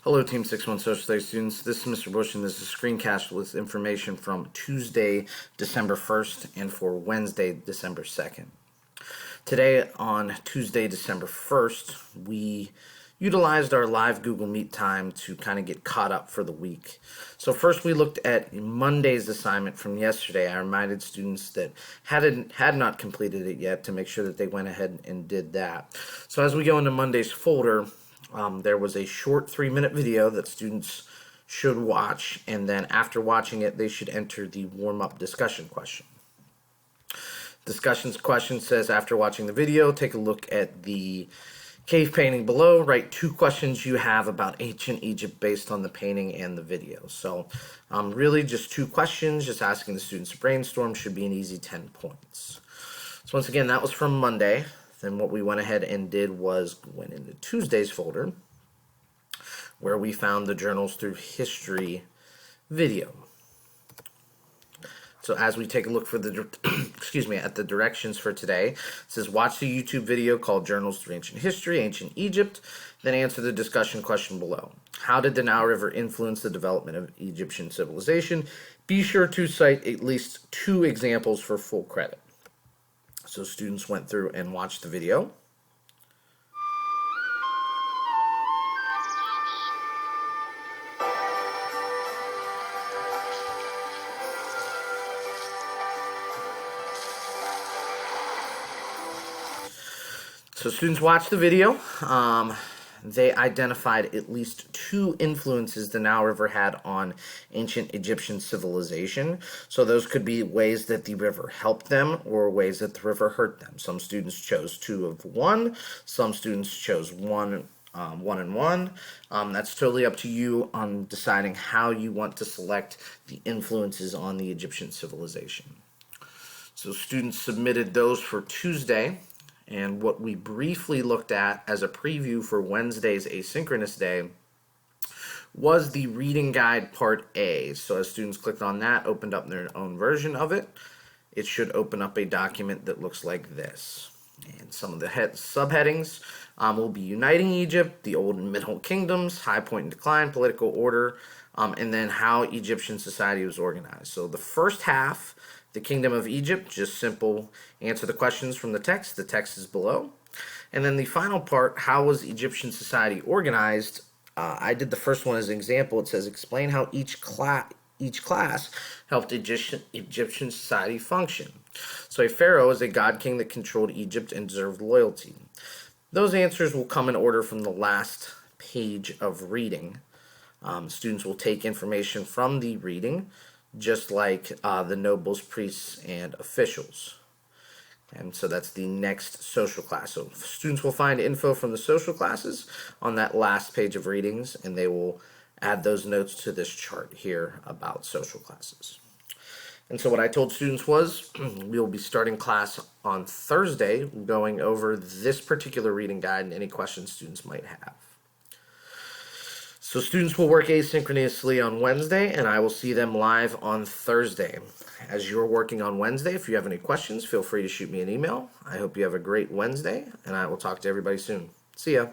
Hello, Team 6-1 Social Studies students. This is Mr. Bush, and this is a screencast with information from Tuesday, December 1st, and for Wednesday, December 2nd. Today, on Tuesday, December 1st, we utilized our live Google Meet time to kind of get caught up for the week. So first, we looked at Monday's assignment from yesterday. I reminded students that had not completed it yet to make sure that they went ahead and did that. So as we go into Monday's folder, there was a short 3-minute video that students should watch, and then after watching it, they should enter the warm-up discussion question. Discussions question says, after watching the video, take a look at the cave painting below. Write 2 questions you have about ancient Egypt based on the painting and the video. So really just 2 questions, just asking the students to brainstorm, should be an easy 10 points. So once again, that was from Monday. Then what we went ahead and did was went into Tuesday's folder, where we found the Journals Through History video. So as we take a look for the at the directions for today, it says watch the YouTube video called Journals Through Ancient History, Ancient Egypt, then answer the discussion question below. How did the Nile River influence the development of Egyptian civilization? Be sure to cite at least 2 examples for full credit. So students went through and watched the video. So students watched the video. They identified at least 2 influences the Nile River had on ancient Egyptian civilization. So those could be ways that the river helped them or ways that the river hurt them. Some students chose 2 of 1. Some students chose 1 and 1. That's totally up to you on deciding how you want to select the influences on the Egyptian civilization. So students submitted those for Tuesday. And what we briefly looked at as a preview for Wednesday's asynchronous day was the reading guide part A. So as students clicked on that, opened up their own version of it, it should open up a document that looks like this. And some of the subheadings will be Uniting Egypt, the Old and Middle Kingdoms, High Point and Decline, Political Order, and then how Egyptian society was organized. So the first half, the Kingdom of Egypt, just simple answer the questions from the text. The text is below. And then the final part, how was Egyptian society organized? I did the first one as an example. It says, explain how each class helped Egyptian society function. So a pharaoh is a god king that controlled Egypt and deserved loyalty. Those answers will come in order from the last page of reading. Students will take information from the reading, just like the nobles, priests, and officials. And so that's the next social class. So students will find info from the social classes on that last page of readings, and they will add those notes to this chart here about social classes. And so what I told students was we will be starting class on Thursday, going over this particular reading guide and any questions students might have. So students will work asynchronously on Wednesday, and I will see them live on Thursday. As you're working on Wednesday, if you have any questions, feel free to shoot me an email. I hope you have a great Wednesday, and I will talk to everybody soon. See ya.